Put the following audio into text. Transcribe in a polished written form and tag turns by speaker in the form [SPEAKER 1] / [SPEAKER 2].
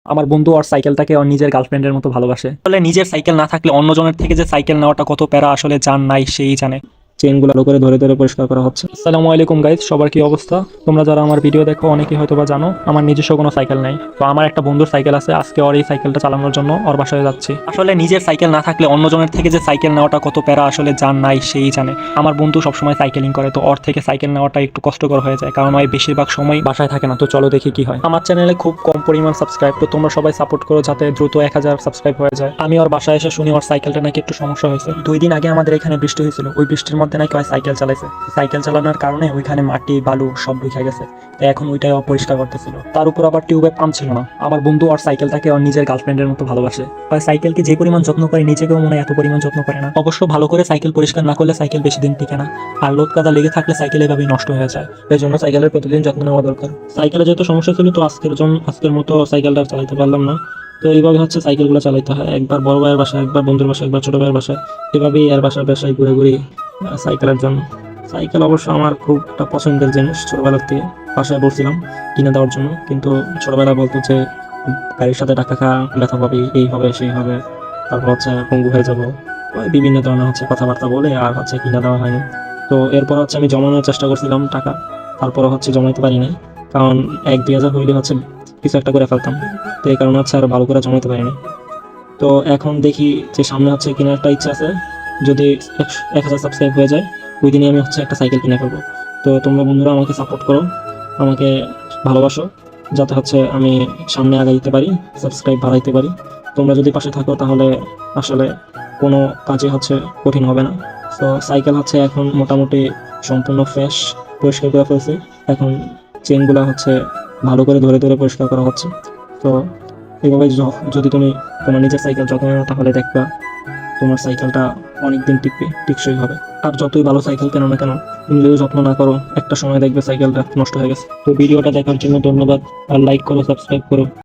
[SPEAKER 1] আমার বন্ধু আর সাইকেলটাকে ওর নিজের গার্লফ্রেন্ডের মতো ভালোবাসে। আসলে নিজের সাইকেল না থাকলে অন্যজনের থেকে যে সাইকেল নেওয়াটা কত প্যারা আসলে যার নাই সেই জানে। চেনগুলো আলো করে ধরে ধরে পরিষ্কার করা হচ্ছে। আসসালামু আলাইকুম গাইস, সবার কি অবস্থা? তোমরা যারা আমার ভিডিও দেখো অনেকেই হয়তো বা জানো আমার নিজস্ব কোনো সাইকেল নাই। তো আমার একটা বন্ধুর সাইকেল আছে, আজকে ওর এই সাইকেলটা চালানোর জন্য ওর বাসায় যাচ্ছি। আসলে নিজের সাইকেল না থাকলে অন্যজনের থেকে যে সাইকেল নেওয়াটা কত প্যারা আসলে যার নাই সেই জানে। আমার বন্ধু সবসময় সাইকেলিং করে, তো ওর থেকে সাইকেল নেওয়াটা একটু কষ্টকর হয়ে যায়, কারণ ওই বেশিরভাগ সময় বাসায় থাকে না। তো চলো দেখি কি হয়। আমার চ্যানেলে খুব কম পরিমাণ সাবস্ক্রাইব, তো তোমরা সবাই সাপোর্ট করো যাতে দ্রুত 1000 সাবস্ক্রাইব হয়ে যায়। আমি ওর বাসায় এসে শুনি ওর সাইকেলটা নাকি একটু সমস্যা হয়েছে। 2 দিন আগে আমাদের এখানে বৃষ্টি হয়েছিল, ওই বৃষ্টির মধ্যে নাকি ওই সাইকেল চালাইছে। সাইকেল চালানোর কারণে ওইখানে মাটি বালু সব ঢুকে গেছে, তো এখন ওইটাই অপরিষ্কার করতেছিল। তার উপর আবার টিউবে পাম্প ছিল না। আমার বন্ধু আর সাইকেলটাকে ওর নিজের গার্লফ্রেন্ডের মতো ভালোবাসে। আর সাইকেলকে যে পরিমাণ যত্ন করে নিজেকেও মনে হয় এত পরিমাণ যত্ন করে না। অবশ্য ভালো করে সাইকেল পরিষ্কার না করলে সাইকেল বেশি দিন টিকে না, আর লোদ কাদা লেগে থাকলে সাইকেল এভাবেই নষ্ট হয়ে যায়। এই জন্য সাইকেলের প্রতিদিন যত্ন নেওয়া দরকার। সাইকেলে যেহেতু সমস্যা ছিল, তো আজকের মতো সাইকেলটা চালাতে পারলাম না। তো এইভাবে হচ্ছে সাইকেলগুলো চালাতে হয়, একবার বড় ভাইয়ের বাসায়, একবার বন্ধুর বাসায়, একবার ছোট ভাইয়ের বাসায়, এভাবেই এর বাসায় ঘুরে ঘুরে সাইকেলের জন্য। সাইকেল অবশ্য আমার খুব একটা পছন্দের জিনিস, ছোটবেলার থেকে বাসায় বলছিলাম কিনে দেওয়ার জন্য, কিন্তু ছোটবেলা বলতো যে গাড়ির সাথে টাকা খা, ব্যথা পাবি, এই হবে সেই হবে, তারপর হচ্ছে পঙ্গু হয়ে যাবো, ওই বিভিন্ন ধরনের হচ্ছে কথাবার্তা বলে আর হচ্ছে কিনে দেওয়া হয়নি। তো এরপর হচ্ছে আমি জমানোর চেষ্টা করছিলাম টাকা, তারপরে হচ্ছে জমাইতে পারি নাই, কারণ 1-2 হাজার হইলে হচ্ছে কিছু একটা করে ফেলতাম। তো এই কারণে হচ্ছে আর ভালো করে জমাইতে পারিনি। তো এখন দেখি যে সামনে হচ্ছে কেনার একটা ইচ্ছা আছে, যদি 1000 সাবস্ক্রাইব হয়ে যায় ওই দিনই আমি হচ্ছে একটা সাইকেল কিনে ফেলবো। তো তোমরা বন্ধুরা আমাকে সাপোর্ট করো, আমাকে ভালোবাসো, যাতে হচ্ছে আমি সামনে আগাইতে পারি, সাবস্ক্রাইব বাড়াইতে পারি। তোমরা যদি পাশে থাকো তাহলে আসলে কোনো কাজে হচ্ছে কঠিন হবে না। তো সাইকেল হচ্ছে এখন মোটামুটি সম্পূর্ণ ফ্রেশ, পরিষ্কার করে ফেলছি। এখন চেনগুলো হচ্ছে ভালো করে ধরে ধরে পরিষ্কার করা হচ্ছে। তো এইভাবে যদি তুমি তোমার নিজের সাইকেল যত্ন নাও তাহলে দেখবা তোমার সাইকেলটা অনেকদিন টিকবে, টিকসই হবে। আর যতই ভালো সাইকেল কেন না কেন, তুমি যদি যত্ন না করো একটা সময় দেখবে সাইকেলটা নষ্ট হয়ে গেছে। তো ভিডিওটা দেখার জন্য ধন্যবাদ, আর লাইক করো, সাবস্ক্রাইব করো।